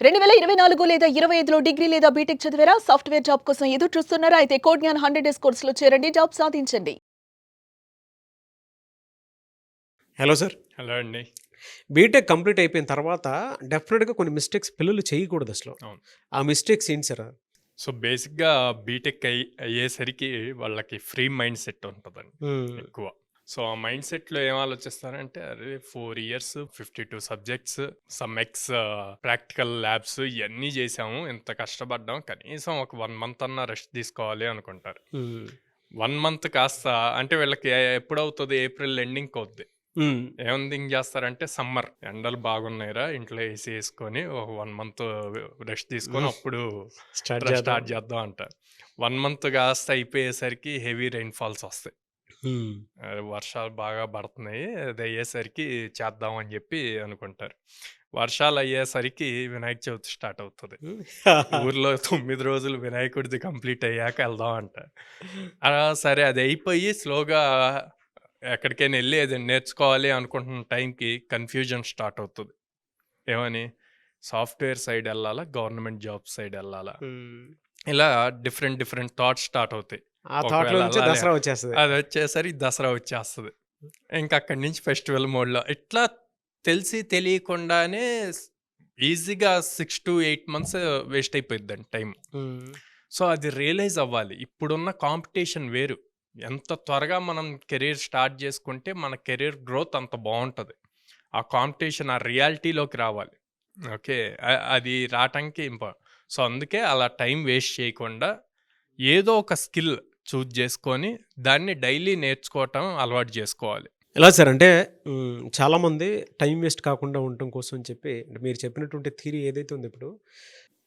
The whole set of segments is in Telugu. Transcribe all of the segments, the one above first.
2024 లేదా 25లో డిగ్రీ లేదా బీటెక్ చదివారా? సాఫ్ట్‌వేర్ జాబ్ కోసం ఎదురు చూస్తున్నారా? అయితే కోడ్‌జ్ఞాన్ 100 డేస్ కోర్సులో చేరండి. జాబ్ సాధించండి. Hello sir. హలో అండి. బీటెక్ కంప్లీట్ అయిపోయిన తర్వాత డెఫినెట్‌గా కొన్ని మిస్టేక్స్ పిల్లలు చేయకూడదసలు. అవును. ఆ మిస్టేక్స్ ఏంటి సార్? సో, బేసిక్‌గా బీటెక్ అయ్యేసరికి వాళ్ళకి ఫ్రీ మైండ్ సెట్ ఉంటదండి హ్మ్. ఎక్కువ. సో, ఆ మైండ్ సెట్‌లో ఏం ఆలోచిస్తారంటే, అరే 4 years 52 subjects, some practical labs ఇయన్నీ చేసాము. ఇంత కష్టపడ్డాం. కనీసం ఒక 1 మంత్ అన్నా రెస్ట్ తీసుకోవాలి అనుకుంటారు. హ్మ్. 1 మంత్ కాస్త అంటే వీళ్ళకి ఎప్పుడవుతది? ఏప్రిల్ ఎండింగ్‌కి అవుద్ది. హ్మ్. ఏమని థింక్ చేస్తారంటే సమ్మర్ ఎండలు బాగున్నాయిరా ఇంట్లో ఏసీ వేసుకొని ఒక 1 మంత్ రెస్ట్ తీసుకొని అప్పుడు స్టార్ట్ చేద్దాం అంటారు. 1 మంత్ కాస్త అయిపోయేసరికి హెవీ రైన్ఫాల్స్ వస్తాయి. హ్మ్. వర్షాలు బాగా పడుతున్నాయి, అది అయ్యేసరికి చేద్దాం అని చెప్పి అనుకుంటారు. వర్షాలు అయ్యేసరికి వినాయక చవితి స్టార్ట్ అవుతుంది. హ్మ్. ఊర్లో 9 రోజులు వినాయకుడిది కంప్లీట్ అయ్యాక వెళ్దాం అంటారు. సరే అది అయిపోయి స్లోగా ఎక్కడికైనా వెళ్ళి అది నేర్చుకోవాలి అనుకుంటున్న టైంకి కన్ఫ్యూజన్ స్టార్ట్ అవుతుంది. ఏమని? సాఫ్ట్‌వేర్ సైడ్ వెళ్ళాలా? గవర్నమెంట్ జాబ్ సైడ్ వెళ్ళాలా? హ్మ్. ఇలా డిఫరెంట్ డిఫరెంట్ థాట్స్ స్టార్ట్ అవుతాయి. ఆ ఒకవేళ థాట్‌లో నుంచే వెళ్ళాలి దసరా వచ్చేస్తది. అది వచ్చేసరికి దసరా వచ్చేస్తది. ఇంక అక్కడి నుంచి ఫెస్టివల్ మోడ్‌లో ఇట్లా తెలిసి తెలియకుండానే ఈజీగా 6-8 మంత్స్ వేస్ట్ అయిపోయిద్దండి టైం. హ్మ్. సో, అది రియలైజ్ అవ్వాలి. ఇప్పుడున్న కాంపిటీషన్ వేరు. ఎంత త్వరగా మనం కెరీర్ స్టార్ట్ చేసుకుంటే మన కెరీర్ గ్రోత్ అంత బావుంటది. ఆ కాంపిటీషన్ ఆ రియాలిటీలోకి రావాలి. ఓకే. అది రావటానికి సో, అందుకే అలా టైం వేస్ట్ చేయకుండా ఏదో ఒక స్కిల్ చూజ్ చేసుకొని దాన్ని డైలీ నేర్చుకోవటం అలవాటు చేసుకోవాలి. ఎలా సార్ అంటే చాలామంది టైం వేస్ట్ కాకుండా ఉండటం కోసం అని చెప్పి అంటే మీరు చెప్పినటువంటి థియరీ ఏదైతే ఉందో ఇప్పుడు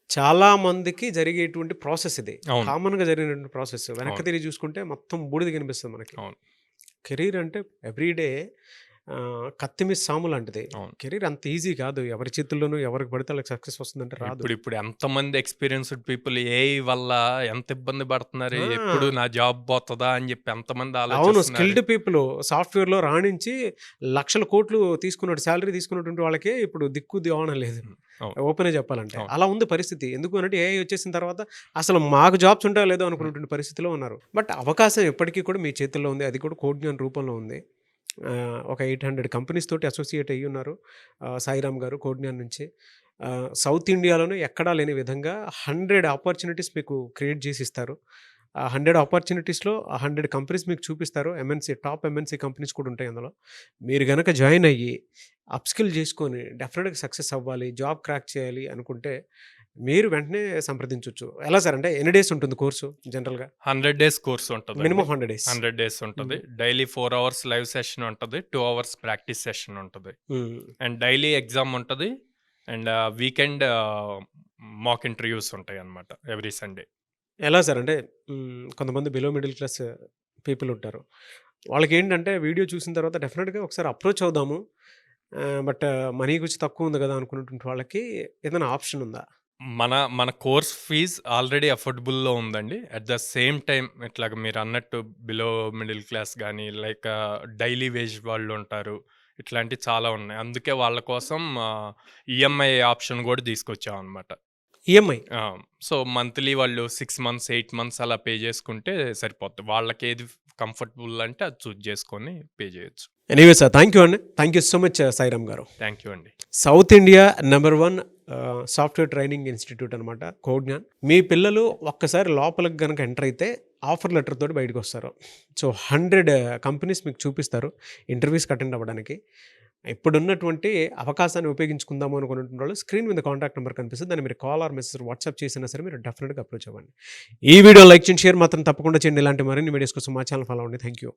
చాలా మందికి జరిగేటువంటి ప్రాసెస్ ఇది. అవును. కామన్‌గా జరిగినటువంటి ప్రాసెస్. వెనక్కి అవును. తిరిగి చూసుకుంటే మొత్తం బూడిద కనిపిస్తది మనకి. అవును. కెరీర్ అంటే ఎవ్రీడే కత్తి మీద సాము లాంటిది. అవును. కెరీర్ అంత ఈజీ కాదు. ఎవరి చేతుల్లోనూ ఎవరికి పడితే వాళ్ళకి సక్సెస్ వస్తుందంటే రాదు. ఇప్పుడు ఎంతమంది ఎక్స్‌పీరియన్స్‌డ్ పీపుల్ ఏఐ వల్ల ఎంత ఇబ్బంది పడుతున్నారు. ఎప్పుడు ఆ! నా జాబ్ పోతదా అని చెప్పి ఎంతమంది అవును. ఆలోచిస్తున్నారు. స్కిల్డ్ పీపుల్ సాఫ్ట్‌వేర్‌లో రాణించి లక్షల కోట్లు సాలరీ తీసుకున్నటువంటి వాళ్ళకే ఇప్పుడు దిక్కు దివాణం లేదు. హ్మ్. అవును. ఓపెన్‌గా చెప్పాలంటే. అవును. అలా ఉంది పరిస్థితి. ఎందుకు అనంటే ఏఐ వచ్చేసిన తర్వాత అసలు మాకు జాబ్స్ ఉంటాయో లేదో అనుకున్నటువంటి పరిస్థితిలో ఉన్నారు. బట్ అవకాశం ఎప్పటికీ కూడా మీ చేతుల్లో ఉంది. అది కూడా కోడ్‌జ్ఞాన్ రూపంలో ఉంది. ఒక 800 కంపెనీస్ తోటి అసోసియేట్ అయ్యున్నారు. సాయిరామ్ గారు కోడ్‌జ్ఞాన్ నుంచి. సౌత్ ఇండియాలోనే ఎక్కడా లేని విధంగా 100 ఆపర్చునిటీస్ మీకు క్రియేట్ చేసి ఇస్తారు. ఆ 100 ఆపర్చునిటీస్‌లో ఆ 100 కంపెనీస్ మీకు చూపిస్తారు. టాప్ ఎంఎన్‌సి కంపెనీస్ కూడా ఉంటాయి అందులో. మీరు గనక జాయిన్ అయ్యి, అప్‌స్కిల్ చేసుకొని డెఫినిట్‌గా సక్సెస్ అవ్వాలి, జాబ్ క్రాక్ చేయాలి అనుకుంటే, మీరు వెంటనే సంప్రదించొచ్చు. ఎలా సార్ అంటే ఎన్ని డేస్ ఉంటుంది కోర్సు జనరల్‌గా? 100 డేస్ కోర్స్ ఉంటదండి. Minimum 100 days. 100 డేస్ ఉంటది. హ్మ్. డైలీ 4 అవర్స్ లైవ్ సెషన్ ఉంటది. 2 అవర్స్ ప్రాక్టీస్ సెషన్ ఉంటది. హ్మ్. అండ్ డైలీ ఎగ్జామ్ ఉంటది. అండ్ వీకెండ్ మాక్ ఇంటర్వ్యూస్ ఉంటాయన్నమాట ఎవ్రీ సండే. ఎలా సార్ అంటే కొంతమంది బిలో మిడిల్ క్లాస్ పీపుల్ ఉంటారు. వాళ్ళకేంటంటే వీడియో చూసిన తర్వాత డెఫినిట్‌గా ఒకసారి అప్రోచ్ అవుదాము. బట్ మనీ కొంచెం తక్కువ ఉంది కదా! అనుకున్నటువంటి వాళ్ళకి ఏదైనా ఆప్షన్ ఉందా? మన కోర్స్ ఫీజ్ ఆల్రెడీ అఫోర్డబుల్‌లో ఉందండి. అట్ ద సేమ్ టైమ్ ఇట్లాగ మీరన్నట్టు బిలో మిడిల్ క్లాస్ గానీ, లైక్ డైలీ వేజ్ వాళ్ళుంటారు. ఇట్లాంటివి చాలా ఉన్నాయి. అందుకే వాళ్ళ కోసం ఈఎంఐ ఆప్షన్ గూడా తీసుకొచ్చామనమాట. ఈఎంఐ. ఆ! సో, మంత్లీ వాళ్ళు 6 మంత్స్, 8 మంత్స్ అలా పే చేసుకుంటే సరిపోద్ది. వాళ్ళకేది కంఫర్టబుల్ అంటే అది చూజ్ చేసుకొని పే చేయొచ్చు. ఎనీవే సార్ థాంక్ యూ అండి. Thank you so much Sairam గారు. థాంక్ యూ అండి. South India number 1 software training institute అనమాట కోడ్‌జ్ఞాన్. మీ పిల్లలు ఒక్కసారి లోపలికి గనక ఎంటర్ అయితే ఆఫర్ లెటర్ తోటి బయటకొస్తారు. సో, 100 కంపెనీస్ మీకు చూపిస్తారు ఇంటర్వ్యూస్‌కి అటెండ్ అవ్వడానికి. ఇప్పుడున్నటువంటి అవకాశాన్ని ఉపయోగించుకుందాము అనుకున్నటువంటి వాళ్ళు స్క్రీన్ మీద కాంటాక్ట్ నంబర్ కనిపిస్తుంది. దాన్ని మీరు కాల్ ఆర్ మెసేజ్ వాట్సాప్ చేసినా సరే మీరు డెఫినిట్‌గా అప్రోచ్ అవ్వండి. ఈ వీడియో లైక్ చేయండి, షేర్ మాత్రం తప్పకుండా చేయండి. ఇలాంటి మరిన్ని వీడియోస్ కోసం మా ఛానల్ ఫాలో అవ్వండి. Thank you.